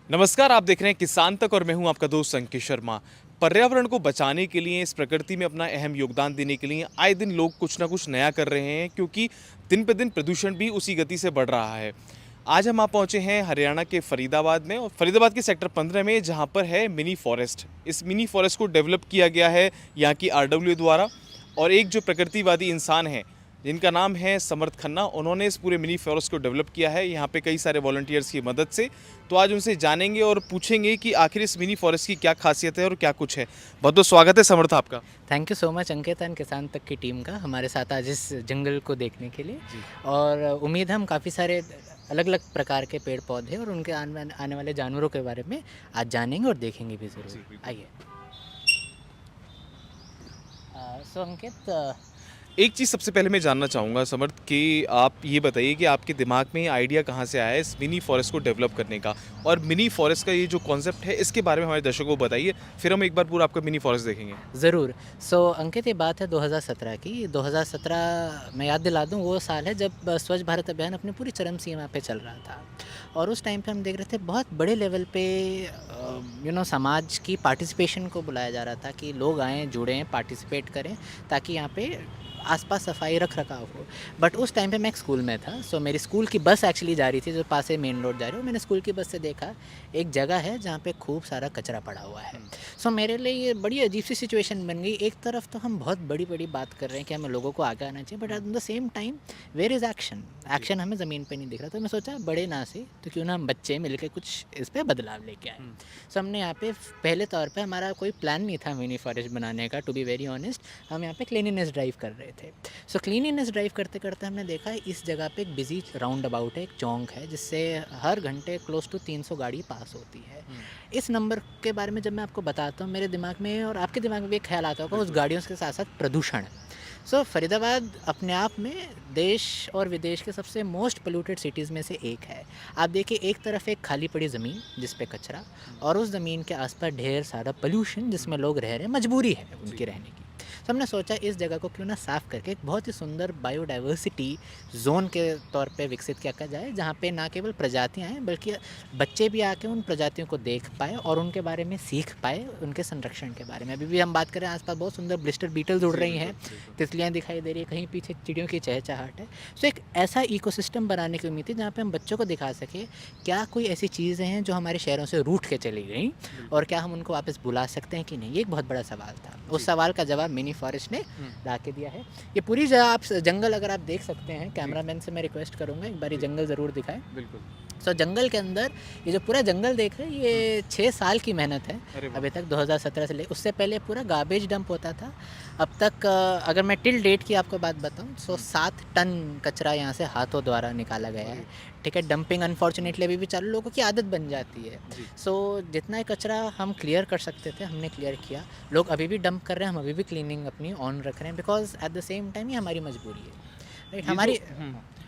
नमस्कार, आप देख रहे हैं किसान तक और मैं हूं आपका दोस्त अंकित शर्मा। पर्यावरण को बचाने के लिए, इस प्रकृति में अपना अहम योगदान देने के लिए आए दिन लोग कुछ ना कुछ नया कर रहे हैं, क्योंकि दिन पे दिन प्रदूषण भी उसी गति से बढ़ रहा है। आज हम पहुंचे हैं हरियाणा के फरीदाबाद में, और फरीदाबाद के सेक्टर 15 में, जहां पर है मिनी फॉरेस्ट। इस मिनी फॉरेस्ट को डेवलप किया गया है यहाँ की आरडब्ल्यू द्वारा, और एक जो प्रकृतिवादी इंसान हैं जिनका नाम है समर्थ खन्ना, उन्होंने इस पूरे मिनी फॉरेस्ट को डेवलप किया है यहाँ पे कई सारे वॉलंटियर्स की मदद से। तो आज उनसे जानेंगे और पूछेंगे कि आखिर इस मिनी फॉरेस्ट की क्या खासियत है और क्या कुछ है। बहुत बहुत स्वागत है समर्थ आपका। Thank you so much Ankit and किसान तक की टीम का हमारे साथ आज इस जंगल को देखने के लिए। जी। और उम्मीद है हम काफ़ी सारे अलग अलग प्रकार के पेड़ पौधे और उनके आने वाले जानवरों के बारे में आज जानेंगे और देखेंगे भी जी ज़रूर। बिल्कुल। आइए। सो अंकित, एक चीज़ सबसे पहले मैं जानना चाहूँगा समर्थ कि आप ये बताइए कि आपके दिमाग में ये आइडिया कहाँ से आया है इस मिनी फॉरेस्ट को डेवलप करने का, और मिनी फॉरेस्ट का ये जो कॉन्सेप्ट है इसके बारे में हमारे दर्शकों को बताइए, फिर हम एक बार पूरा आपका मिनी फॉरेस्ट देखेंगे। ज़रूर। सो अंकित, ये बात है 2017 की। 2017 मैं याद दिला दूँ, वो साल है जब स्वच्छ भारत अभियान अपनी पूरी चरम सीमा पे चल रहा था। और उस टाइम पे हम देख रहे थे बहुत बड़े लेवल पे समाज की पार्टिसिपेशन को बुलाया जा रहा था कि लोग आएँ, जुड़ें, पार्टिसिपेट करें, ताकि यहाँ पे आसपास सफाई रख रखाव हो। बट उस टाइम पे मैं एक स्कूल में था। सो मेरी स्कूल की बस एक्चुअली जा रही थी, जो पास से मेन रोड जा रही हो। मैंने स्कूल की बस से देखा एक जगह है जहाँ पे खूब सारा कचरा पड़ा हुआ है। सो मेरे लिए ये बड़ी अजीब सी सिचुएशन बन गई। एक तरफ तो हम बहुत बड़ी बड़ी बात कर रहे हैं कि हमें लोगों को आगे आना चाहिए, but at the same time where is action. Action हमें ज़मीन पे नहीं दिख रहा। तो मैं सोचा बड़े ना से तो क्यों ना हम बच्चे मिल के कुछ इस पर बदलाव लेके आए। सो हमने यहाँ पे पहले तौर पे, हमारा कोई प्लान नहीं था मिनी फॉरेस्ट बनाने का, टू बी वेरी ऑनेस्ट। हम यहाँ पे क्लीनिनेस ड्राइव कर रहे थे। सो क्लीनिनेस ड्राइव करते करते हमने देखा इस जगह पे एक बिजी राउंड अबाउट है, एक चौंक है, जिससे हर घंटे क्लोज टू 300 गाड़ी पास होती है। इस नंबर के बारे में जब मैं आपको बताता हूँ, मेरे दिमाग में और आपके दिमाग में भी एक ख्याल आता होगा उस गाड़ियों के साथ साथ प्रदूषण। सो फरीदाबाद अपने आप में देश और विदेश के सबसे मोस्ट पोल्यूटेड सिटीज़ में से एक है। आप देखिए, एक तरफ एक खाली पड़ी ज़मीन जिस पे कचरा, और उस ज़मीन के आसपास ढेर सारा पोल्यूशन जिसमें लोग रह रहे हैं, मजबूरी है उनकी रहने की। तो हमने सोचा इस जगह को क्यों ना साफ़ करके एक बहुत ही सुंदर बायोडाइवर्सिटी जोन के तौर पे विकसित किया जाए, जहाँ पे ना केवल प्रजातियाँ हैं बल्कि बच्चे भी आके उन प्रजातियों को देख पाए और उनके बारे में सीख पाए, उनके संरक्षण के बारे में। अभी भी हम बात करें, आसपास बहुत सुंदर ब्लिस्टर बीटल्स उड़ रही हैं, तितलियाँ दिखाई दे रही है, कहीं पीछे चिड़ियों की चहचहाट है। सो एक ऐसा इकोसिस्टम बनाने की उम्मीद थी जहाँ पे हम बच्चों को दिखा सकें क्या कोई ऐसी चीज़ें हैं जो हमारे शहरों से रूठ के चली गई, और क्या हम उनको वापस बुला सकते हैं कि नहीं। ये एक बहुत बड़ा सवाल था। उस सवाल का जवाब मिनी फॉरेस्ट ने ला के दिया है। ये पूरी जगह आप जंगल अगर आप देख सकते हैं, कैमरामैन से मैं रिक्वेस्ट करूँगा एक बार ये जंगल ज़रूर दिखाएं। बिल्कुल। सो जंगल के अंदर ये जो पूरा जंगल देख रहे हैं, ये 6 साल की मेहनत है। अरे वाह। अभी तक 2017 से ले, उससे पहले पूरा गार्बेज डंप होता था। अब तक अगर मैं टिल डेट की आपको बात बताऊं, सो 7 टन कचरा यहाँ से हाथों द्वारा निकाला गया है। ठीक है, डंपिंग अनफॉर्चुनेटली अभी भी चालू, लोगों की आदत बन जाती है। सो जितना कचरा हम क्लियर कर सकते थे हमने क्लियर किया। लोग अभी भी डंप कर रहे हैं, हम अभी भी क्लीनिंग अपनी ऑन रख रहे हैं, because at the same time ये हमारी मजबूरी है, राइट। ये जो हमारी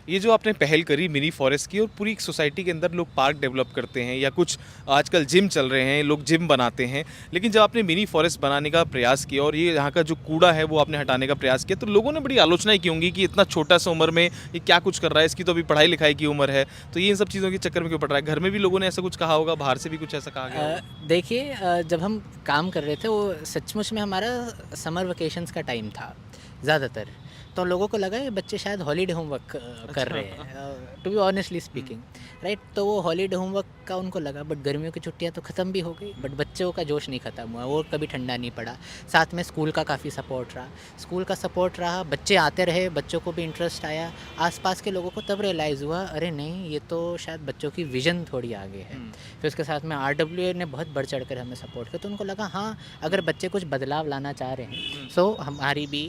ये जो आपने पहल करी मिनी फॉरेस्ट की, और पूरी एक सोसाइटी के अंदर लोग पार्क डेवलप करते हैं, या कुछ आजकल जिम चल रहे हैं, लोग जिम बनाते हैं, लेकिन जब आपने मिनी फॉरेस्ट बनाने का प्रयास किया और ये यहाँ का जो कूड़ा है वो आपने हटाने का प्रयास किया, तो लोगों ने बड़ी आलोचनाएं की होंगी कि इतना छोटा सा उम्र में ये क्या कुछ कर रहा है, इसकी तो अभी पढ़ाई लिखाई की उम्र है, तो ये इन सब चीज़ों के चक्कर में क्यों पड़ रहा है। घर में भी लोगों ने ऐसा कुछ कहा होगा, बाहर से भी कुछ ऐसा कहा गया होगा। देखिए, जब हम काम कर रहे थे वो सचमुच में हमारा समर वेकेशंस का टाइम था ज़्यादातर। तो लोगों को लगा ये बच्चे शायद हॉलीडे होमवर्क कर रहे हैं, to be honestly speaking, right. तो वो हॉलीडे होमवर्क का उनको लगा, बट गर्मियों की छुट्टियां तो ख़त्म भी हो गई, बट बच्चों का जोश नहीं ख़त्म हुआ, वो कभी ठंडा नहीं पड़ा। साथ में स्कूल का काफ़ी सपोर्ट रहा, बच्चे आते रहे, बच्चों को भी इंटरेस्ट आया। आसपास के लोगों को तब रियलाइज़ हुआ, अरे नहीं, ये तो शायद बच्चों की विज़न थोड़ी आगे है। फिर उसके साथ में RWA ने बहुत बढ़ चढ़ कर हमें सपोर्ट किया, तो उनको लगा हाँ, अगर बच्चे कुछ बदलाव लाना चाह रहे हैं, सो हमारी भी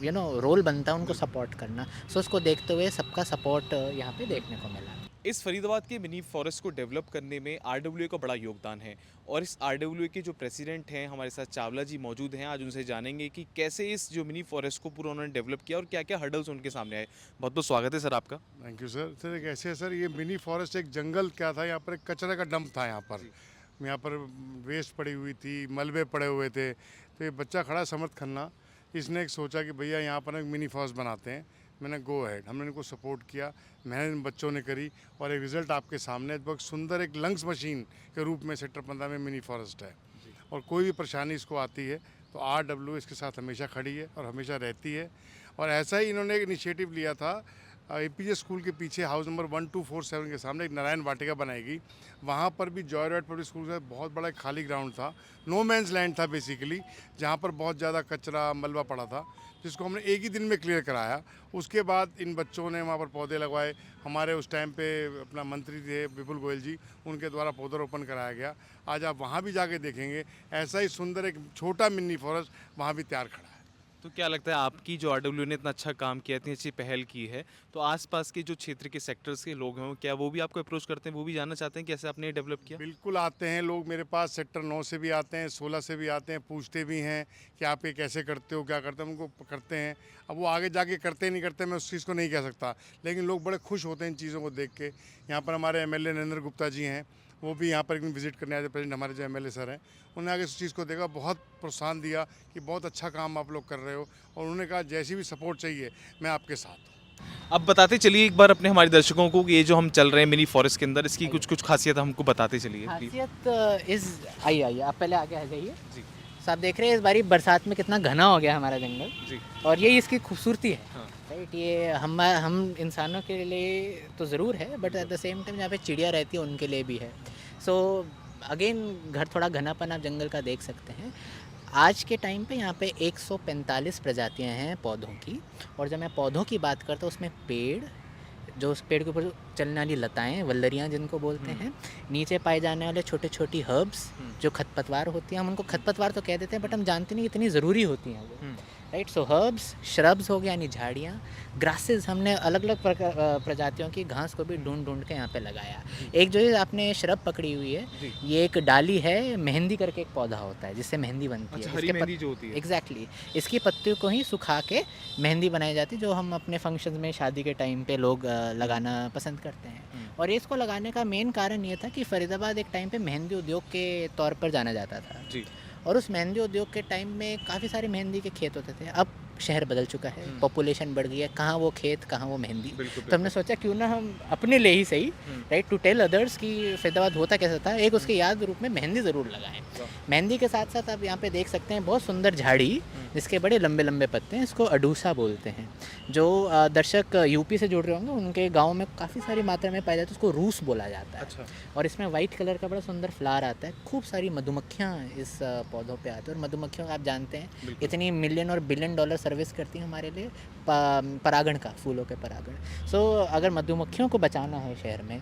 रोल बनता है उनको सपोर्ट करना। सो उसको देखते हुए सबका सपोर्ट यहाँ पे देखने को मिला। इस फरीदाबाद के मिनी फॉरेस्ट को डेवलप करने में आरडब्ल्यूए का बड़ा योगदान है, और इस आरडब्ल्यूए के जो प्रेसिडेंट हैं हमारे साथ चावला जी मौजूद हैं। आज उनसे जानेंगे कि कैसे इस जो मिनी फॉरेस्ट को पूरा उन्होंने डेवलप किया और क्या क्या हर्डल्स उनके सामने आए। बहुत बहुत स्वागत है सर आपका। Thank you sir. सर एक ऐसे है सर, ये मिनी फॉरेस्ट एक जंगल क्या था, यहाँ पर एक कचरे का डंप था। यहाँ पर वेस्ट पड़ी हुई थी, मलबे पड़े हुए थे। तो ये बच्चा खड़ा समर्थ खन्ना, इसने एक सोचा कि भैया यहाँ पर एक मिनी फॉरेस्ट बनाते हैं। मैंने गो अहेड, हमने इनको सपोर्ट किया, मेहनत इन बच्चों ने करी और एक रिज़ल्ट आपके सामने है। बहुत सुंदर एक लंग्स मशीन के रूप में सेक्टर 15 में मिनी फॉरेस्ट है। और कोई भी परेशानी इसको आती है तो RW इसके साथ हमेशा खड़ी है और हमेशा रहती है। और ऐसा ही इन्होंने एक इनिशिएटिव लिया था, APJ स्कूल के पीछे हाउस नंबर 1247 के सामने एक नारायण वाटिका बनाएगी। वहाँ पर भी जॉयराइड पब्लिक स्कूल का बहुत बड़ा एक खाली ग्राउंड था, नो मैंस लैंड था बेसिकली, जहाँ पर बहुत ज़्यादा कचरा मलबा पड़ा था, जिसको हमने एक ही दिन में क्लियर कराया। उसके बाद इन बच्चों ने वहाँ पर पौधे लगवाए। हमारे उस टाइम पे अपना मंत्री थे विपुल गोयल जी, उनके द्वारा पौधारोपण कराया गया। आज आप वहाँ भी जाके देखेंगे ऐसा ही सुंदर एक छोटा मिनी फॉरेस्ट वहाँ भी तैयार खड़ा है। तो क्या लगता है आपकी जो RW ने इतना अच्छा काम किया, इतनी अच्छी पहल की है, तो आसपास के जो क्षेत्र के सेक्टर्स के लोग हैं क्या वो भी आपको अप्रोच करते हैं, वो भी जानना चाहते हैं कैसे आपने ये डेवलप किया? बिल्कुल आते हैं लोग मेरे पास, सेक्टर 9 से भी आते हैं, 16 से भी आते हैं, पूछते भी हैं कि आप ये कैसे करते हो, क्या करते हैं, उनको करते हैं। अब वो आगे जाके करते नहीं करते मैं उस चीज़ को नहीं कह सकता, लेकिन लोग बड़े खुश होते हैं इन चीज़ों को देख के। यहाँ पर हमारे MLA नरेंद्र गुप्ता जी हैं, वो भी यहाँ पर एक दिन विजिट करने आए थे, प्रेसिडेंट हमारे जो MLA सर हैं, उन्होंने आगे इस चीज़ को देखा, बहुत प्रोत्साहन दिया कि बहुत अच्छा काम आप लोग कर रहे हो, और उन्होंने कहा जैसी भी सपोर्ट चाहिए मैं आपके साथ हूँ। अब बताते चलिए एक बार अपने हमारे दर्शकों को कि ये जो हम चल रहे हैं मिनी फॉरेस्ट के अंदर, इसकी कुछ कुछ खासियत हमको बताते चलिए प्लीज। खासियत आइए आप पहले आगे आ जाइए। जी तो आप देख रहे हैं इस बारी बरसात में कितना घना हो गया हमारा जंगल, जी और यही इसकी खूबसूरती है। हाँ। राइट, ये हम इंसानों के लिए तो ज़रूर है, but at the same time जहाँ पे चिड़िया रहती है उनके लिए भी है। सो अगेन घर थोड़ा घनापन आप जंगल का देख सकते हैं। आज के टाइम पे यहाँ पे 145 प्रजातियाँ हैं पौधों की, और जब मैं पौधों की बात करता हूँ उसमें पेड़, जो उस पेड़ के ऊपर चलने वाली लताएं, वल्लरियाँ जिनको बोलते हैं, नीचे पाए जाने वाले छोटे छोटी हर्ब्स जो खरपतवार होती हैं, हम उनको खरपतवार तो कह देते हैं बट हम जानते नहीं इतनी ज़रूरी होती हैं वो। राइट, सो हर्ब्स, श्रब्स हो गया यानी झाड़ियाँ, ग्रासेस, हमने अलग अलग प्रजातियों की घास को भी ढूंढ ढूंढ के यहाँ पे लगाया। एक जो ये आपने श्रब पकड़ी हुई है, ये एक डाली है, मेहंदी करके एक पौधा होता है जिससे मेहंदी बनती अच्छा, है। हरी मेहंदी जो होती है। एग्जैक्टली, इसकी पत्तियों को ही सुखा के मेहंदी बनाई जाती है, जो हम अपने फंक्शंस में शादी के टाइम पे लोग लगाना पसंद करते हैं। और ये इसको लगाने का मेन कारण ये था कि फरीदाबाद एक टाइम पे मेहंदी उद्योग के तौर पर जाना जाता था जी और उस मेहंदी उद्योग के टाइम में काफ़ी सारे मेहंदी के खेत होते थे। अब शहर बदल चुका है, पॉपुलेशन बढ़ गई है, कहाँ वो खेत कहाँ वो मेहंदी। तो हमने सोचा क्यों ना हम अपने लिए ही सही, राइट, टू टेल अदर्स कि फरीदाबाद होता कैसा था, एक उसके याद रूप में मेहंदी ज़रूर लगाएं। मेहंदी के साथ साथ आप यहाँ पे देख सकते हैं बहुत सुंदर झाड़ी जिसके बड़े लंबे लंबे पत्ते हैं, इसको अडूसा बोलते हैं। जो दर्शक यूपी से जुड़ रहे होंगे उनके गाँव में काफ़ी सारी मात्रा में पाया जाता है, उसको रूस बोला जाता है। अच्छा। और इसमें वाइट कलर का बड़ा सुंदर फ्लावर आता है, खूब सारी मधुमक्खियाँ इस पौधों पे आती हैं, और मधुमक्खियों का आप जानते हैं इतनी मिलियन और बिलियन डॉलर सर्विस करती हैं हमारे लिए परागण का, फूलों के परागण। सो अगर मधुमक्खियों को बचाना है शहर में,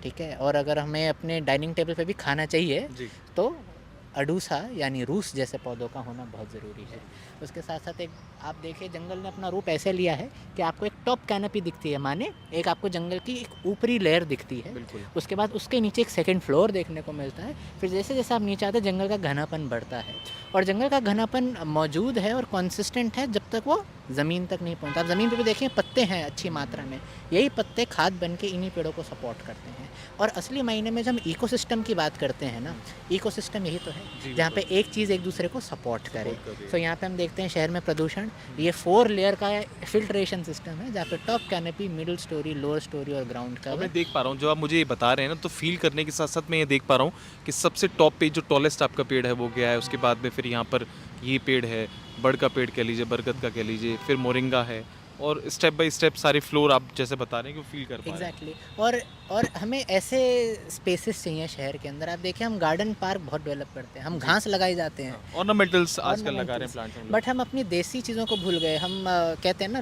ठीक है, और अगर हमें अपने डाइनिंग टेबल पे भी खाना चाहिए तो अडूसा यानी रूस जैसे पौधों का होना बहुत ज़रूरी है। उसके साथ साथ एक आप देखिए जंगल ने अपना रूप ऐसे लिया है कि आपको एक टॉप कैनपी दिखती है, माने एक आपको जंगल की एक ऊपरी लेयर दिखती है, उसके बाद उसके नीचे एक सेकंड फ्लोर देखने को मिलता है। फिर जैसे जैसे आप नीचे आते हैं जंगल का घनापन बढ़ता है, और जंगल का घनापन मौजूद है और कॉन्सिस्टेंट है जब तक वो ज़मीन तक नहीं पहुँचता। आप ज़मीन पे भी देखिए पत्ते हैं अच्छी मात्रा में, यही पत्ते खाद बन के इन्हीं पेड़ों को सपोर्ट करते हैं। और असली मायने में जब हम इकोसिस्टम की बात करते हैं ना, इकोसिस्टम यही तो है जहाँ पे एक चीज़ एक दूसरे को सपोर्ट करे। तो यहाँ पे हम देखते हैं शहर में प्रदूषण, ये 4 लेयर का फिल्ट्रेशन सिस्टम है जहाँ पे top canopy, middle story, lower story और ग्राउंड का। मैं देख पा रहा हूँ जो आप मुझे ये बता रहे हैं ना, तो फील करने के साथ साथ मैं ये देख पा रहा हूँ कि सबसे टॉप पे जो टॉलेस्ट आपका पेड़ है वो गया है, उसके बाद में फिर यहाँ पर ये पेड़ है, बड़ का पेड़ कह लीजिए, बरगद का कह लीजिए, फिर मोरिंगा है, और स्टेप बाय स्टेप सारे फ्लोर आप जैसे बता रहे हैं कि फील कर पा रहे हैं। एग्जैक्टली, और हमें ऐसे स्पेसेस चाहिए शहर के अंदर। आप देखिए हम गार्डन पार्क बहुत डेवलप करते हैं, हम घास लगाई जाते हैं, ऑर्नामेंटल्स आजकल लगा रहे हैं प्लांट्स हम लोग। बट हम अपनी देसी चीज़ों को भूल गए। हम कहते हैं ना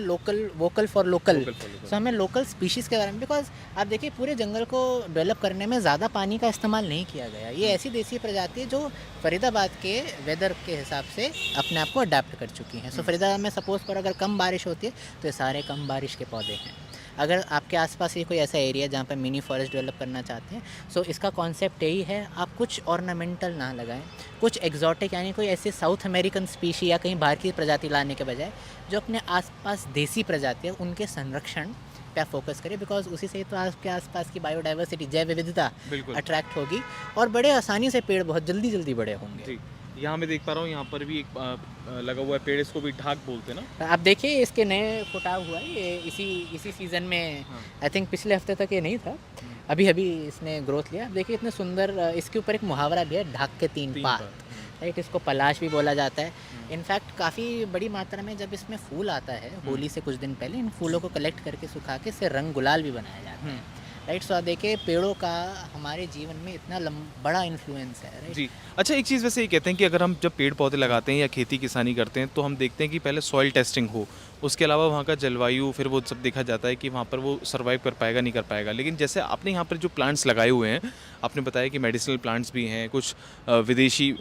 वोकल फॉर लोकल, सो हमें लोकल स्पीशीज़ के बारे में, बिकॉज आप देखिए पूरे जंगल को डेवलप करने में ज़्यादा पानी का इस्तेमाल नहीं किया गया। ये ऐसी देसी प्रजाति है जो फरीदाबाद के वेदर के हिसाब से अपने आप को अडेप्ट कर चुकी हैं। सो फरीदाबाद में सपोज पर अगर कम बारिश होती है तो ये सारे कम बारिश के पौधे हैं। अगर आपके आसपास ही कोई ऐसा एरिया जहाँ पे मिनी फॉरेस्ट डेवलप करना चाहते हैं, सो इसका कॉन्सेप्ट यही है, आप कुछ ऑर्नामेंटल ना लगाएं, कुछ एग्जॉटिक यानी कोई ऐसे साउथ अमेरिकन स्पीशी या कहीं बाहर की प्रजाति लाने के बजाय जो अपने आसपास देसी प्रजाति है उनके संरक्षण पे फोकस करें, बिकॉज उसी से तो आपके आसपास की बायोडाइवर्सिटी, जैव विविधता अट्रैक्ट होगी और बड़े आसानी से पेड़ बहुत जल्दी बड़े होंगे। यहाँ मैं देख पा रहा हूँ, यहाँ पर भी एक लगा हुआ है पेड़, इसको भी ढाक बोलते हैं ना। आप देखिए इसके नए फुटाव हुआ है, ये इसी सीज़न में हाँ। आई थिंक पिछले हफ्ते तक ये नहीं था, अभी अभी इसने ग्रोथ लिया। आप देखिए इतने सुंदर, इसके ऊपर एक मुहावरा भी है, ढाक के तीन तीन पात, पात। राइट। इसको पलाश भी बोला जाता है। इनफैक्ट काफ़ी बड़ी मात्रा में जब इसमें फूल आता है होली से कुछ दिन पहले, इन फूलों को कलेक्ट करके सुखा के इससे रंग गुलाल भी बनाया जाता है, राइट। सो आप देखिए पेड़ों का हमारे जीवन में इतना बड़ा इन्फ्लुएंस है, राइट। जी। अच्छा, एक चीज़ वैसे ये कहते हैं कि अगर हम जब पेड़ पौधे लगाते हैं या खेती किसानी करते हैं तो हम देखते हैं कि पहले सॉइल टेस्टिंग हो, उसके अलावा वहाँ का जलवायु, फिर वो सब देखा जाता है कि वहाँ पर वो सर्वाइव कर पाएगा नहीं कर पाएगा। लेकिन जैसे आपने यहाँ पर जो प्लांट्स लगाए हुए हैं, आपने बताया कि मेडिसिनल प्लांट्स भी हैं, कुछ विदेशी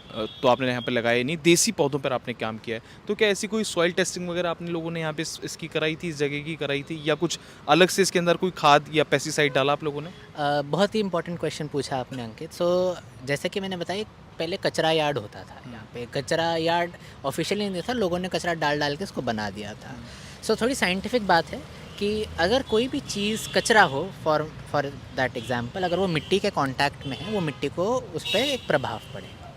तो आपने यहाँ पर लगाए नहीं, देसी पौधों पर आपने काम किया है। तो क्या ऐसी कोई सॉइल टेस्टिंग वगैरह आपने लोगों ने यहाँ पे इसकी कराई थी, इस जगह की कराई थी, या कुछ अलग से इसके अंदर कोई खाद या पेस्टिसाइड डाला आप लोगों ने? बहुत ही इंपॉर्टेंट क्वेश्चन पूछा आपने अंकित। सो जैसे कि मैंने बताया, पहले कचरा यार्ड होता था यहाँ पे। कचरा यार्ड ऑफिशियली नहीं था, लोगों ने कचरा डाल डाल के इसको बना दिया था। सो थोड़ी साइंटिफिक बात है कि अगर कोई भी चीज़ कचरा हो, फॉर दैट एग्जांपल, अगर वो मिट्टी के कांटेक्ट में है, वो मिट्टी को उस पर एक प्रभाव पड़ेगा।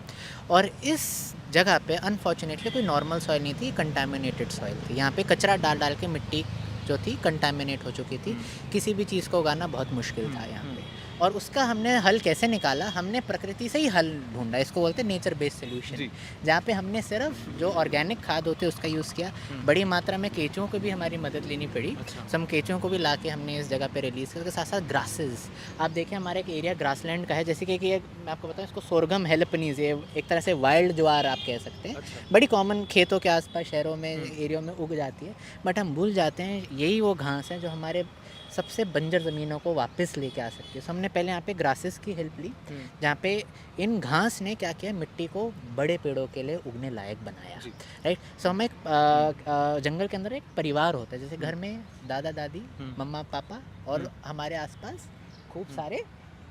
और इस जगह पे अनफॉर्चुनेटली कोई नॉर्मल सॉइल नहीं थी, कंटामिनेटेड सॉइल थी। यहाँ पे कचरा डाल डाल के मिट्टी जो थी कंटामिनेट हो चुकी थी, किसी भी चीज़ को उगाना बहुत मुश्किल था यहाँ पे। और उसका हमने हल कैसे निकाला? हमने प्रकृति से ही हल ढूंढा, इसको बोलते हैं नेचर बेस्ड सोल्यूशन, जहाँ पे हमने सिर्फ जो ऑर्गेनिक खाद होते हैं उसका यूज़ किया। बड़ी मात्रा में केंचुओं को भी हमारी मदद लेनी पड़ी। सो हम केंचुओं को भी ला के हमने इस जगह पे रिलीज़ किया। उसके साथ साथ ग्रासेस, आप देखिए हमारे एक एरिया ग्रासलैंड का है, जैसे कि ये मैं आपको बताऊँ, इसको सोरगम हेलपनीज, ये एक तरह से वाइल्ड ज्वार आप कह सकते हैं। बड़ी कॉमन खेतों के आसपास, शहरों में, एरिया में उग जाती है, बट हम भूल जाते हैं यही वो घास है जो हमारे सबसे बंजर ज़मीनों को वापस लेके आ सकती है। सो हमने पहले यहाँ पे ग्रासेस की हेल्प ली, जहाँ पे इन घास ने क्या किया, मिट्टी को बड़े पेड़ों के लिए उगने लायक बनाया, राइट। सो हम एक जंगल के अंदर एक परिवार होता है, जैसे घर में दादा दादी, मम्मा पापा और हमारे आसपास खूब सारे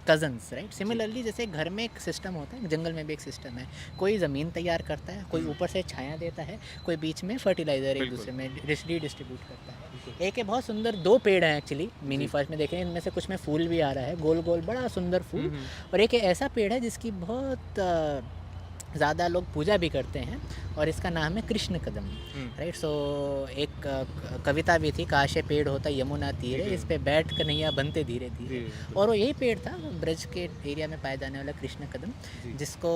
कज़न्स, राइट। सिमिलरली जैसे घर में एक सिस्टम होता है, जंगल में भी एक सिस्टम है। कोई ज़मीन तैयार करता है, कोई ऊपर से छाया देता है, कोई बीच में फर्टिलाइज़र एक दूसरे में डिस्ट्रीब्यूट करता है। एक है बहुत सुंदर, दो पेड़ हैं एक्चुअली मिनी फॉरेस्ट में, देखें इनमें से कुछ में फूल भी आ रहा है, गोल गोल बड़ा सुंदर फूल। और एक ऐसा पेड़ है जिसकी बहुत ज़्यादा लोग पूजा भी करते हैं, और इसका नाम है कृष्ण कदम, राइट। सो एक कविता भी थी, काश ये पेड़ होता यमुना तीरे, इस पे बैठ कन्हैया बनते धीरे धीरे। और वो यही पेड़ था, ब्रज के एरिया में पाया जाने वाला कृष्ण कदम, जिसको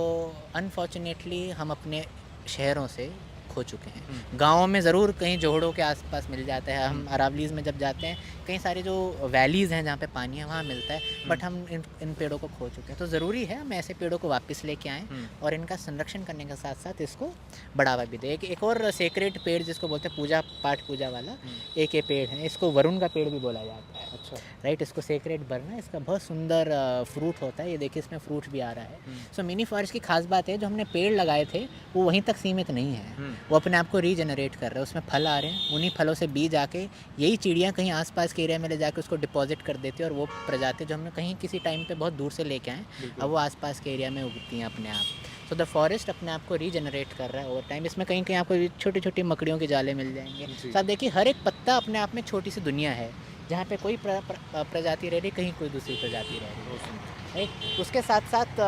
अनफॉर्चुनेटली हम अपने शहरों से खो चुके हैं। गाँव में ज़रूर कहीं जोहड़ों के आसपास मिल जाता है। हम अरावलीज़ में जब जाते हैं, कई सारे जो वैलीज़ हैं जहाँ पे पानी है, वहाँ मिलता है, बट हम इन पेड़ों को खो चुके हैं। तो ज़रूरी है हम ऐसे पेड़ों को वापस लेके आएँ और इनका संरक्षण करने के साथ साथ इसको बढ़ावा भी दें। एक और सेक्रेट पेड़ जिसको बोलते हैं पूजा पाठ पूजा वाला, एक ये पेड़ है, इसको वरुण का पेड़ भी बोला जाता है, अच्छा, राइट। इसको सेक्रेट बरना, इसका बहुत सुंदर फ्रूट होता है, ये देखिए इसमें फ्रूट भी आ रहा है। सो मिनी फॉरेस्ट की खास बात है, जो हमने पेड़ लगाए थे वो वहीं तक सीमित नहीं है, वो अपने आप को रीजनरेट कर रहे हैं, उसमें फल आ रहे हैं, उन्हीं फलों से बीज आके यही चिड़ियाँ कहीं आसपास के एरिया में ले जाके उसको डिपॉजिट कर देती है, और वो प्रजाति जो हमने कहीं किसी टाइम पे बहुत दूर से लेके आए, अब वो आसपास के एरिया में उगती हैं अपने आप। सो द फॉरेस्ट अपने आप को रीजनरेट कर रहा है ओवर टाइम। इसमें कहीं कहीं आपको छोटी छोटी मकड़ियों के जाले मिल जाएंगे। तो आप देखिए हर एक पत्ता अपने आप में छोटी सी दुनिया है, जहाँ पे कोई प्रजाति रह रही, कहीं कोई दूसरी प्रजाति रह रही है। उसके साथ साथ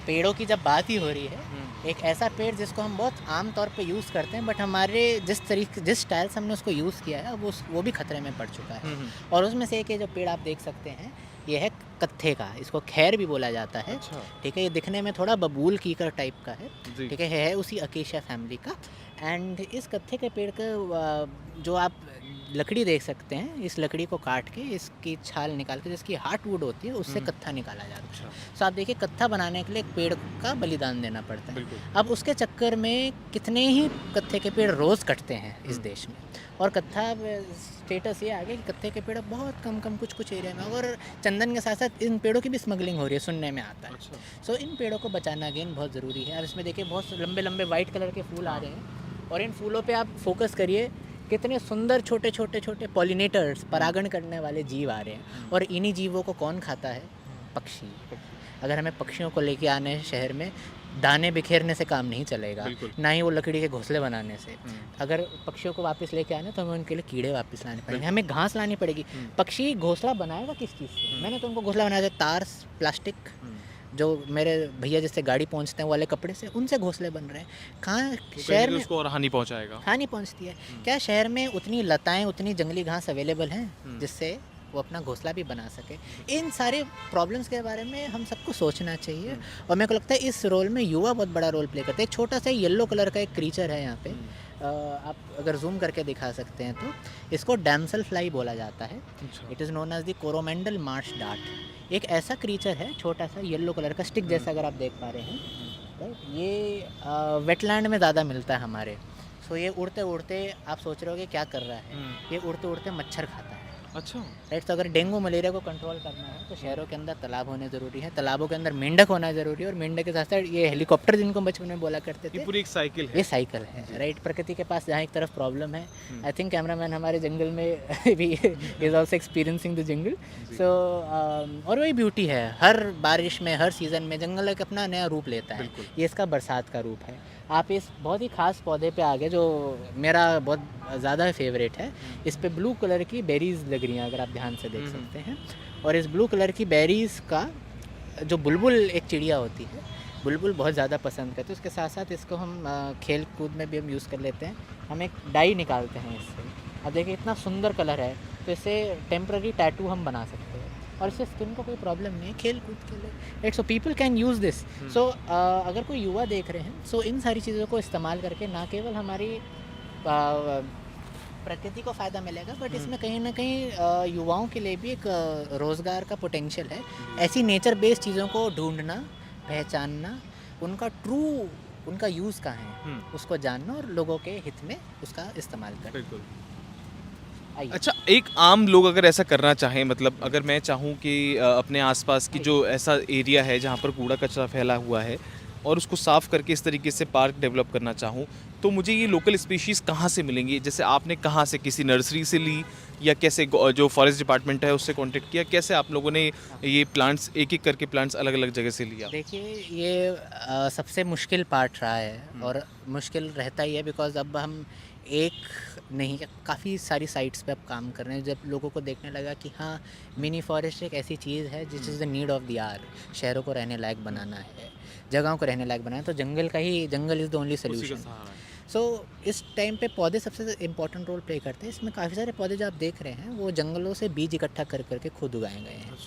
पेड़ों की जब बात ही हो रही है, एक ऐसा पेड़ जिसको हम बहुत आम तौर पे यूज़ करते हैं, बट हमारे जिस स्टाइल से हमने उसको यूज़ किया है वो भी खतरे में पड़ चुका है। और उसमें से एक जो पेड़ आप देख सकते हैं, ये है कत्थे का, इसको खैर भी बोला जाता है, ठीक है। ये दिखने में थोड़ा बबूल कीकर टाइप का है, ठीक है उसी अकेशिया फैमिली का। एंड इस कत्थे के पेड़ का जो आप लकड़ी देख सकते हैं, इस लकड़ी को काट के इसकी छाल निकाल के जिसकी हार्टवुड होती है उससे कत्था निकाला जाता है। सो आप देखिए कत्था बनाने के लिए एक पेड़ का बलिदान देना पड़ता है। अब उसके चक्कर में कितने ही कत्थे के पेड़ रोज़ कटते हैं इस देश में, और कत्था स्टेटस ये आ गया कि कत्थे के पेड़ बहुत कम कुछ एरिया में, और चंदन के साथ साथ इन पेड़ों की भी स्मगलिंग हो रही है, सुनने में आता है। सो इन पेड़ों को बचाना अगेन बहुत ज़रूरी है। अब इसमें देखिए बहुत लंबे लंबे वाइट कलर के फूल आ रहे हैं, और इन फूलों पे आप फोकस करिए, कितने सुंदर छोटे छोटे पॉलिनेटर्स, परागण करने वाले जीव आ रहे हैं। और इन्हीं जीवों को कौन खाता है? पक्षी। अगर हमें पक्षियों को लेके आने हैं शहर में, दाने बिखेरने से काम नहीं चलेगा, ना ही वो लकड़ी के घोंसले बनाने से। अगर पक्षियों को वापस लेके आने तो हमें उनके लिए कीड़े वापस लाने पड़ेंगे, हमें घास लानी पड़ेगी। पक्षी घोंसला बनाएगा किस चीज़ से? मैंने तो उनको घोंसला बनाया था तार, प्लास्टिक, जो मेरे भैया जिससे गाड़ी पहुँचते हैं वो वाले कपड़े से, उनसे घोंसले बन रहे हैं। कहाँ शहर में उसको और हानि पहुंचाएगा। हानि पहुँचती है। क्या शहर में उतनी लताएं, उतनी जंगली घास अवेलेबल हैं जिससे वो अपना घोंसला भी बना सके? इन सारे प्रॉब्लम्स के बारे में हम सबको सोचना चाहिए, और मेरे को लगता है इस रोल में युवा बहुत बड़ा रोल प्ले करते हैं। एक छोटा सा येलो कलर का एक क्रीचर है यहाँ पे, आप अगर जूम करके दिखा सकते हैं तो इसको डैमसल फ्लाई बोला जाता है। It is known as the Coromandel marsh dart. एक ऐसा क्रीचर है छोटा सा येलो कलर का, स्टिक जैसा, अगर आप देख पा रहे हैं, राइट? ये वेटलैंड में ज़्यादा मिलता है हमारे। सो ये उड़ते उड़ते, आप सोच रहे हो कि क्या कर रहा है, ये उड़ते उड़ते मच्छर खाता है। अच्छा। राइट? तो अगर डेंगू मलेरिया को कंट्रोल करना है तो शहरों के अंदर तालाब होने ज़रूरी है, तालाबों के अंदर मेंढक होना ज़रूरी है, और मेंढक के साथ साथ ये हेलीकॉप्टर जिनको बचपन में बोला करते थे, ये पूरी एक साइकिल है। ये साइकिल है। राइट? प्रकृति के पास जहाँ एक तरफ प्रॉब्लम है, आई थिंक कैमरामैन हमारे जंगल में भी is also experiencing the jungle. So और वही ब्यूटी है, हर बारिश में, हर सीज़न में जंगल एक अपना नया रूप लेता है। ये इसका बरसात का रूप है। आप इस बहुत ही ख़ास पौधे पे आ गए जो मेरा बहुत ज़्यादा फेवरेट है। इस पे ब्लू कलर की बेरीज़ लग रही हैं, अगर आप ध्यान से देख सकते हैं। और इस ब्लू कलर की बेरीज़ का जो बुलबुल एक चिड़िया होती है, बुलबुल बहुत ज़्यादा पसंद करते हैं। उसके साथ साथ इसको हम खेल कूद में भी हम यूज़ कर लेते हैं। हम एक डाई निकालते हैं इससे। अब देखिए इतना सुंदर कलर है, तो इससे टेम्प्रेरी टैटू हम बना सकते हैं, और इससे स्किन को कोई प्रॉब्लम नहीं है खेल कूद के लिए। Right? So people can use this. So अगर कोई युवा देख रहे हैं, सो इन सारी चीज़ों को इस्तेमाल करके ना केवल हमारी प्रकृति को फ़ायदा मिलेगा, बट इसमें कहीं ना कहीं युवाओं के लिए भी एक रोज़गार का पोटेंशियल है। ऐसी नेचर बेस्ड चीज़ों को ढूंढना, पहचानना, उनका यूज़ कहाँ है उसको जानना, और लोगों के हित में उसका इस्तेमाल करना। बिल्कुल। आइए। अच्छा, एक आम लोग अगर ऐसा करना चाहें, मतलब अगर मैं चाहूँ कि अपने आसपास की जो ऐसा एरिया है जहाँ पर कूड़ा कचरा फैला हुआ है और उसको साफ़ करके इस तरीके से पार्क डेवलप करना चाहूँ, तो मुझे ये लोकल स्पीशीज़ कहाँ से मिलेंगी? जैसे आपने कहाँ से, किसी नर्सरी से ली, या कैसे जो फॉरेस्ट डिपार्टमेंट है उससे कांटेक्ट किया? कैसे आप लोगों ने ये प्लांट्स, एक एक करके प्लांट्स अलग अलग जगह से लिया? देखिए ये सबसे मुश्किल पार्ट रहा है, और मुश्किल रहता ही है, बिकॉज़ अब हम एक नहीं, काफ़ी सारी साइट्स पे अब काम कर रहे हैं। जब लोगों को देखने लगा कि हाँ, मिनी फॉरेस्ट एक ऐसी चीज़ है जिस is the need of the hour, शहरों को रहने लायक बनाना है, जगहों को रहने लायक बनाना है, तो जंगल इज़ द ओनली उसी का सोल्यूशन। सहारा है। सो इस टाइम पे पौधे सबसे इम्पोर्टेंट रोल प्ले करते हैं। इसमें काफ़ी सारे पौधे जो आप देख रहे हैं वो जंगलों से बीज इकट्ठा कर करके खुद उगाए गए हैं।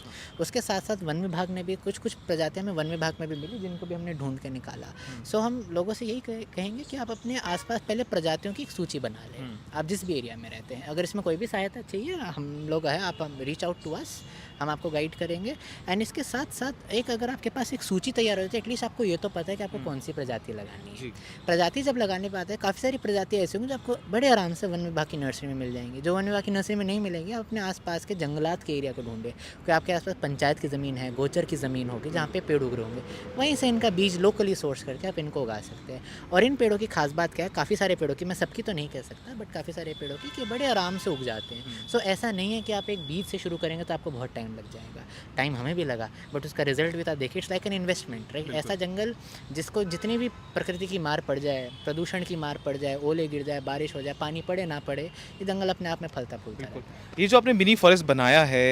उसके साथ साथ वन विभाग ने भी कुछ प्रजातियां हमें वन विभाग में भी मिली, जिनको भी हमने ढूंढ के निकाला। सो हम लोगों से यही कहेंगे कि आप अपने आसपास पहले प्रजातियों की एक सूची बना लें, आप जिस भी एरिया में रहते हैं। अगर इसमें कोई भी सहायता चाहिए, हम लोग हैं, आप रीच आउट टू अस, हम आपको गाइड करेंगे। एंड इसके साथ साथ एक, अगर आपके पास एक सूची तैयार हो जाती है, एटलीस्ट आपको ये तो पता है कि आपको कौन सी प्रजाति लगानी है। प्रजाति जब लगाने पे आता है, काफ़ी सारी प्रजाति ऐसी होंगी जो आपको बड़े आराम से वन विभाग की नर्सरी में मिल जाएंगी। जो वन विभाग की नर्सरी में नहीं मिलेंगी, आप अपने आसपास के जंगलात के एरिया को ढूंढें। कोई आपके आसपास पंचायत की ज़मीन है, गोचर की ज़मीन होगी जहाँ पे पेड़ उग रहे होंगे, वहीं से इनका बीज लोकली सोर्स करके आप इनको उगा सकते हैं। और इन पेड़ों की खास बात क्या है, काफ़ी सारे पेड़ों की, मैं सबकी तो नहीं कह सकता, बट काफ़ी सारे पेड़ों की कि बड़े आराम से उग जाते हैं। सो ऐसा नहीं है कि आप एक बीज से शुरू करेंगे तो आपको बहुत टाइम लग जाएगा। टाइम हमें भी लगा, बट उसका रिजल्ट भी था। देखिए, it's like an investment, right? ऐसा जंगल जिसको जितनी भी प्रकृति की मार पड़ जाए, प्रदूषण की मार पड़ जाए, ओले गिर जाए, बारिश हो जाए, पानी पड़े ना पड़े, ये जंगल अपने आप में फलता फूलता है। ये जो आपने मिनी फॉरेस्ट बनाया है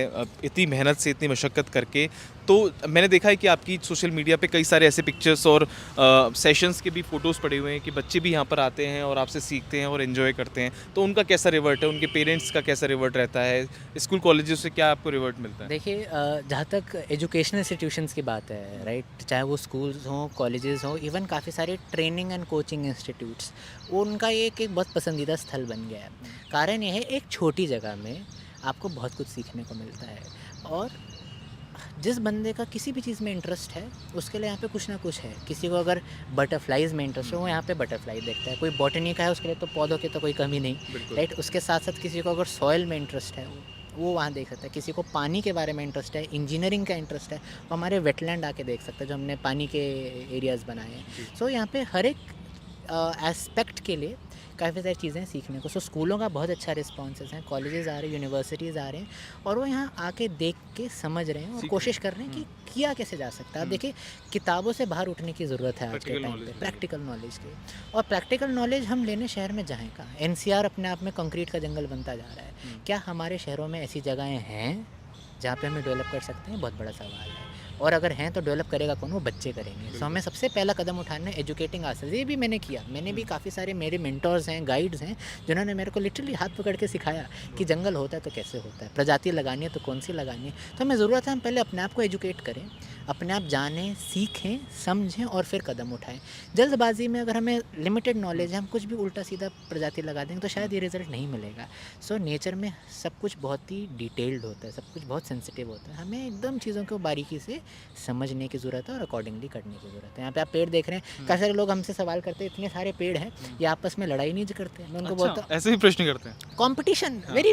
इतनी मेहनत से, इतनी मशक्क़त करके, तो मैंने देखा है कि आपकी सोशल मीडिया पे कई सारे ऐसे पिक्चर्स और सेशंस के भी फ़ोटोज़ पड़े हुए हैं कि बच्चे भी यहाँ पर आते हैं और आपसे सीखते हैं और एंजॉय करते हैं। तो उनका कैसा रिवर्ट है, उनके पेरेंट्स का कैसा रिवर्ट रहता है, स्कूल कॉलेजेस से क्या आपको रिवर्ट मिलता है? देखिए, जहाँ तक एजुकेशनल इंस्टीट्यूशंस की बात है, राइट, चाहे वो स्कूल्स हों, कॉलेजेस हों, इवन काफ़ी सारे ट्रेनिंग एंड कोचिंग इंस्टीट्यूट्स, वो उनका एक बहुत पसंदीदा स्थल बन गया है। कारण ये है, एक छोटी जगह में आपको बहुत कुछ सीखने को मिलता है, और जिस बंदे का किसी भी चीज़ में इंटरेस्ट है, उसके लिए यहाँ पे कुछ ना कुछ है। किसी को अगर बटरफ्लाइज़ में इंटरेस्ट हो, वो यहाँ पे बटरफ्लाई देखता है। कोई बॉटनी का है, उसके लिए तो पौधों की तो कोई कमी नहीं, राइट? उसके साथ साथ किसी को अगर सॉइल में इंटरेस्ट है, वो वहाँ देख सकता है। किसी को पानी के बारे में इंटरेस्ट है, इंजीनियरिंग का इंटरेस्ट है, वो हमारे वेटलैंड आके देख सकता है, जो हमने पानी के एरियाज़ बनाए हैं। सो यहाँ पे हर एक एस्पेक्ट के लिए काफ़ी सारी चीज़ें सीखने को। सो स्कूलों का बहुत अच्छा रिस्पॉन्सेस हैं, कॉलेजेस आ रहे हैं, यूनिवर्सिटीज़ आ रहे हैं, और वो यहाँ आके देख के समझ रहे हैं और कोशिश कर रहे हैं कि किया कैसे जा सकता है। आप देखिए, किताबों से बाहर उठने की ज़रूरत है आज के टाइम पे, प्रैक्टिकल नॉलेज की। और प्रैक्टिकल नॉलेज हम लेने शहर में जाएँ कहाँ? NCR अपने आप में कंक्रीट का जंगल बनता जा रहा है। क्या हमारे शहरों में ऐसी जगहें हैं जहाँ पे हम डेवलप कर सकते हैं? बहुत बड़ा सवाल है। और अगर हैं तो डेवलप करेगा कौन? वो बच्चे करेंगे। सो हमें सबसे पहला कदम उठाना है एजुकेटिंग आवर्सेल्व्स। ये भी मैंने किया। मैंने भी काफ़ी सारे मेरे मेंटर्स हैं, गाइड्स हैं, जिन्होंने मेरे को लिटरली हाथ पकड़ के सिखाया कि जंगल होता है तो कैसे होता है, प्रजाति लगानी है तो कौन सी लगानी है। तो हमें ज़रूरत है हम पहले अपने आप को एजुकेट करें, अपने आप जानें, सीखें, समझें और फिर कदम उठाएं। जल्दबाजी में अगर हमें लिमिटेड नॉलेज है, हम कुछ भी उल्टा सीधा प्रजाति लगा देंगे तो शायद ये रिज़ल्ट नहीं मिलेगा। सो नेचर में सब कुछ बहुत ही डिटेल्ड होता है, सब कुछ बहुत सेंसिटिव होता है। हमें एकदम चीज़ों को बारीकी से समझने की ज़रूरत है और अकॉर्डिंगली करने की ज़रूरत है। यहाँ पे आप पेड़ देख रहे हैं, काफ़ी सारे लोग हमसे सवाल करते हैं इतने सारे पेड़ हैं, ये आपस में लड़ाई नहीं करते। मैं उनको बोलता अच्छा, ऐसे भी प्रश्न करते हैं कॉम्पिटिशन वेरी।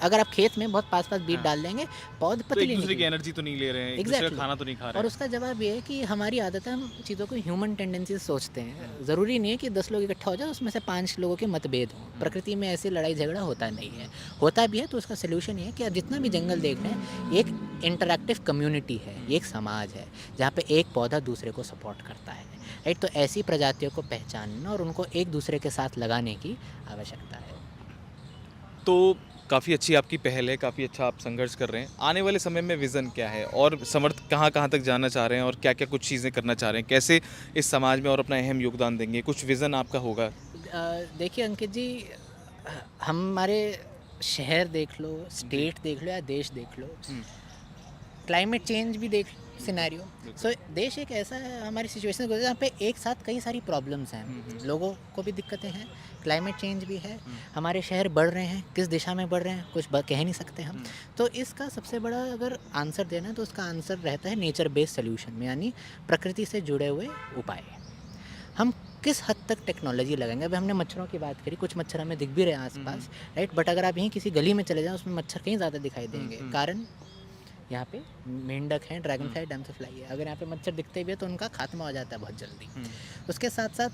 अगर आप खेत में बहुत पास पास बीज हाँ। डाल देंगे, पौध तो एक पतली दूसरे की निकलेगी। एनर्जी तो नहीं ले रहे हैं, एक दूसरे का Exactly. खाना तो नहीं खा रहे और हैं। उसका जवाब ये है कि हमारी आदत है, हम चीज़ों को ह्यूमन टेंडेंसी से सोचते हैं। ज़रूरी नहीं है कि 10 लोग इकट्ठा हो जाए उसमें से 5 लोगों के मतभेद हों। प्रकृति में ऐसी लड़ाई झगड़ा होता नहीं है। होता भी है तो उसका सलूशन ये है कि आप जितना भी जंगल देख रहे हैं, एक इंटरैक्टिव कम्युनिटी है, एक समाज है जहाँ पे एक पौधा दूसरे को सपोर्ट करता है। राइट, तो ऐसी प्रजातियों को पहचानना और उनको एक दूसरे के साथ लगाने की आवश्यकता है। तो काफ़ी अच्छी आपकी पहल है, काफ़ी अच्छा आप संघर्ष कर रहे हैं। आने वाले समय में विज़न क्या है और समर्थ कहाँ-कहाँ तक जाना चाह रहे हैं और क्या-क्या कुछ चीज़ें करना चाह रहे हैं? कैसे इस समाज में और अपना अहम योगदान देंगे? कुछ विज़न आपका होगा? देखिए अंकित जी, हमारे शहर देख लो, स्टेट देख लो या देश देख लो, हुँ। क्लाइमेट चेंज भी देख सिनेरियो। सो देश एक ऐसा है, हमारी सिचुएशन जहाँ पे एक साथ कई सारी प्रॉब्लम्स हैं। लोगों को भी दिक्कतें हैं, क्लाइमेट चेंज भी है, हमारे शहर बढ़ रहे हैं, किस दिशा में बढ़ रहे हैं कुछ कह नहीं सकते हम। तो इसका सबसे बड़ा अगर आंसर देना है तो उसका आंसर रहता है नेचर बेस्ड सोल्यूशन में, यानी प्रकृति से जुड़े हुए उपाय। हम किस हद तक टेक्नोलॉजी लगाएंगे? अभी हमने मच्छरों की बात करी, कुछ मच्छर हमें दिख भी रहे हैं आसपास, राइट, बट अगर आप यहीं किसी गली में चले जाएं उसमें मच्छर कहीं ज़्यादा दिखाई देंगे। कारण यहाँ पे मेंढक हैं, ड्रैगन फ्लाई, डैमसेल फ्लाई है। अगर यहाँ पे मच्छर दिखते भी है तो उनका खात्मा हो जाता है बहुत जल्दी। उसके साथ साथ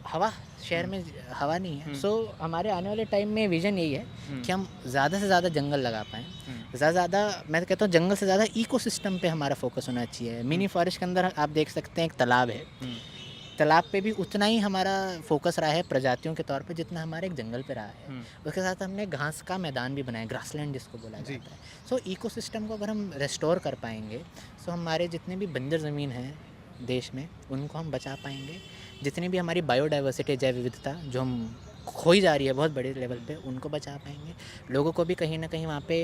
हवा, शहर में हवा नहीं है। सो हमारे आने वाले टाइम में विजन यही है कि हम ज़्यादा से ज़्यादा जंगल लगा पाएँ। ज़्यादा मैं तो कहता हूँ जंगल से ज़्यादा इकोसिस्टम पे हमारा फोकस होना चाहिए। मिनी फॉरेस्ट के अंदर आप देख सकते हैं एक तालाब है, तालाब पे भी उतना ही हमारा फोकस रहा है प्रजातियों के तौर पे जितना हमारे एक जंगल पे रहा है। उसके साथ हमने घास का मैदान भी बनाया, ग्रासलैंड जिसको बोला जाता है। सो इकोसिस्टम को अगर हम रेस्टोर कर पाएंगे तो हमारे जितने भी बंजर ज़मीन है देश में उनको हम बचा पाएंगे। जितनी भी हमारी बायोडाइवर्सिटी, जैव विविधता जो हम खोई जा रही है बहुत बड़े लेवल पे, उनको बचा पाएंगे। लोगों को भी कहीं ना कहीं वहाँ पे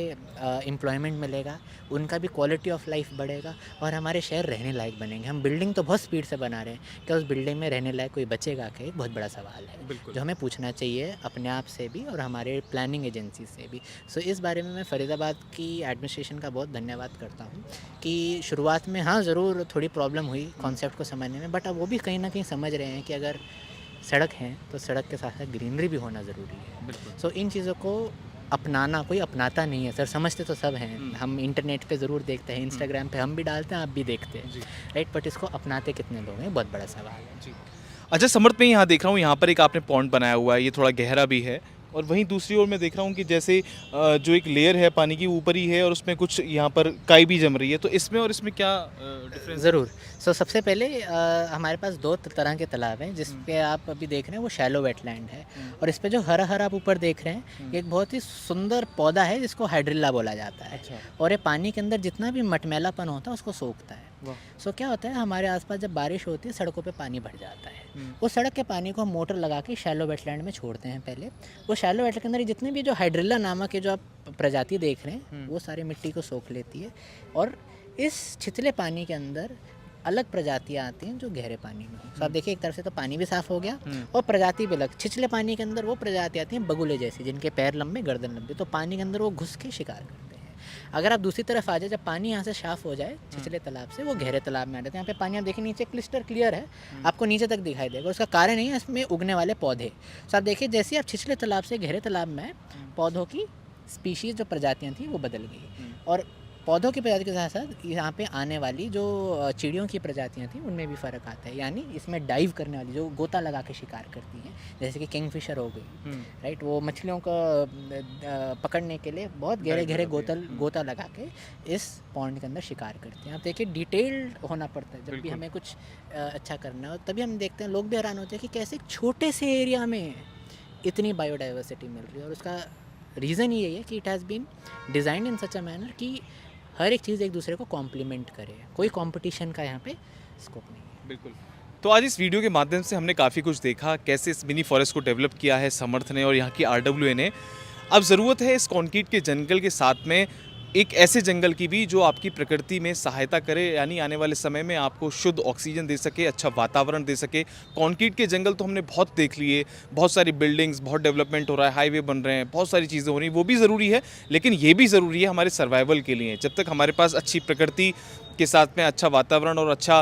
एम्प्लॉयमेंट मिलेगा, उनका भी क्वालिटी ऑफ लाइफ बढ़ेगा और हमारे शहर रहने लायक बनेंगे। हम बिल्डिंग तो बहुत स्पीड से बना रहे हैं, क्या उस बिल्डिंग में रहने लायक कोई बचेगा क्या? एक बहुत बड़ा सवाल है जो हमें पूछना चाहिए अपने आप से भी और हमारे प्लानिंग एजेंसी से भी। सो इस बारे में मैं फरीदाबाद की एडमिनिस्ट्रेशन का बहुत धन्यवाद करता हूँ कि शुरुआत में हाँ ज़रूर थोड़ी प्रॉब्लम हुई कॉन्सेप्ट को समझने में, बट अब वो भी कहीं ना कहीं समझ रहे हैं कि अगर सड़क है तो सड़क के साथ साथ ग्रीनरी भी होना ज़रूरी है। सो इन चीज़ों को अपनाना कोई अपनाता नहीं है सर, समझते तो सब हैं। हम इंटरनेट पे ज़रूर देखते हैं, इंस्टाग्राम पे हम भी डालते हैं, आप भी देखते हैं, राइट, बट इसको अपनाते कितने लोग हैं, बहुत बड़ा सवाल है। अच्छा समर्थ, मैं यहाँ देख रहा हूँ, यहाँ पर एक आपने पॉन्ड बनाया हुआ है, ये थोड़ा गहरा भी है और वहीं दूसरी ओर मैं देख रहा हूँ कि जैसे जो एक लेयर है पानी की ऊपर ही है और उसमें कुछ यहाँ पर काई भी जम रही है, तो इसमें और इसमें क्या डिफरेंस? ज़रूर। सो सबसे पहले हमारे पास दो तरह के तालाब हैं। जिस पे आप अभी देख रहे हैं वो शैलो वेटलैंड है और इस पे जो हरा हरा आप ऊपर देख रहे हैं, एक बहुत ही सुंदर पौधा है जिसको हाइड्रिल्ला बोला जाता है। अच्छा। और ये पानी के अंदर जितना भी मटमैलापन होता है उसको सोखता है। सो क्या होता है, हमारे आसपास जब बारिश होती है सड़कों पे पानी भर जाता है। उस सड़क के पानी को हम मोटर लगा के शैलो वेटलैंड में छोड़ते हैं। पहले वो शैलो वेटलैंड के अंदर जितने भी जो हाइड्रिल्ला नामक के जो आप प्रजाति देख रहे हैं वो सारी मिट्टी को सोख लेती है और इस छिछले पानी के अंदर अलग प्रजातियाँ आती हैं जो गहरे पानी में। तो आप देखिए एक तरफ से तो पानी भी साफ़ हो गया और प्रजाति भी अलग। छिछले पानी के अंदर वो प्रजाति आती हैं बगुले जैसी, जिनके पैर लंबे गर्दन लंबी, तो पानी के अंदर वो घुस के शिकार करते हैं। अगर आप दूसरी तरफ आ जाए, जब पानी यहाँ से साफ हो जाए छिछले तालाब से, वो गहरे तालाब में आ जाते हैं। यहाँ पे पानी आप देखिए नीचे क्लिस्टर क्लियर है, आपको नीचे तक दिखाई देगा। उसका कारण नहीं है इसमें उगने वाले पौधे। तो आप देखिए जैसे आप छिछले तालाब से गहरे तालाब में, पौधों की स्पीशीज़ जो प्रजातियाँ थी वो बदल गई और पौधों की प्रजाति के साथ साथ यहाँ पे आने वाली जो चिड़ियों की प्रजातियाँ थी उनमें भी फ़र्क आता है। यानी इसमें डाइव करने वाली जो गोता लगा के शिकार करती हैं, जैसे कि किंगफिशर हो गई, राइट, वो मछलियों को पकड़ने के लिए बहुत गहरे गहरे गोता लगा के इस पॉन्ड के अंदर शिकार करते हैं। आप देखिए डिटेल्ड होना पड़ता है जब भी हमें कुछ अच्छा करना हो, तभी हम देखते हैं। लोग भी हैरान होते हैं कि कैसे एक छोटे से एरिया में इतनी बायोडाइवर्सिटी मिल रही है और उसका रीज़न यही है कि it has been designed in such a manner कि हर एक चीज़ एक दूसरे को कॉम्प्लीमेंट करे, कोई कंपटीशन का यहाँ पे स्कोप नहीं है। बिल्कुल। तो आज इस वीडियो के माध्यम से हमने काफ़ी कुछ देखा, कैसे इस मिनी फॉरेस्ट को डेवलप किया है समर्थ ने और यहाँ की आरडब्ल्यूए ने। अब ज़रूरत है इस कंक्रीट के जंगल के साथ में एक ऐसे जंगल की भी जो आपकी प्रकृति में सहायता करे, यानी आने वाले समय में आपको शुद्ध ऑक्सीजन दे सके, अच्छा वातावरण दे सके। कंक्रीट के जंगल तो हमने बहुत देख लिए, बहुत सारी बिल्डिंग्स, बहुत डेवलपमेंट हो रहा है, हाईवे बन रहे हैं, बहुत सारी चीज़ें हो रही हैं, वो भी ज़रूरी है, लेकिन ये भी ज़रूरी है हमारे सर्वाइवल के लिए। जब तक हमारे पास अच्छी प्रकृति के साथ में अच्छा वातावरण और अच्छा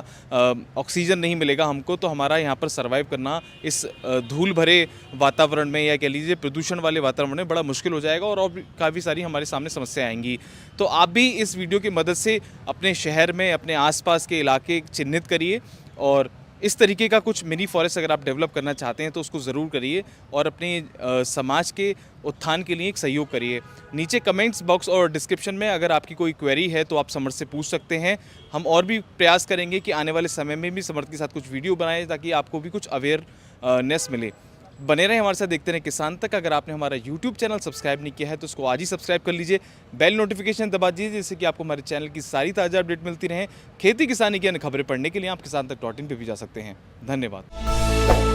ऑक्सीजन नहीं मिलेगा हमको, तो हमारा यहाँ पर सर्वाइव करना इस धूल भरे वातावरण में या कह लीजिए प्रदूषण वाले वातावरण में बड़ा मुश्किल हो जाएगा और भी काफ़ी सारी हमारे सामने समस्याएं आएंगी। तो आप भी इस वीडियो की मदद से अपने शहर में, अपने आसपास के इलाके चिन्हित करिए और इस तरीके का कुछ मिनी फॉरेस्ट अगर आप डेवलप करना चाहते हैं तो उसको ज़रूर करिए और अपने समाज के उत्थान के लिए एक सहयोग करिए। नीचे कमेंट्स बॉक्स और डिस्क्रिप्शन में अगर आपकी कोई क्वेरी है तो आप समर्थ से पूछ सकते हैं। हम और भी प्रयास करेंगे कि आने वाले समय में भी समर्थ के साथ कुछ वीडियो बनाएं ताकि आपको भी कुछ अवेयरनेस मिले। बने रहें हमारे साथ, देखते रहें किसान तक। अगर आपने हमारा यूट्यूब चैनल सब्सक्राइब नहीं किया है तो उसको आज ही सब्सक्राइब कर लीजिए, बेल नोटिफिकेशन दबा दीजिए जिससे कि आपको हमारे चैनल की सारी ताज़ा अपडेट मिलती रहें। खेती किसानी की अन्य खबरें पढ़ने के लिए आप किसान तक .in पे भी जा सकते हैं। धन्यवाद।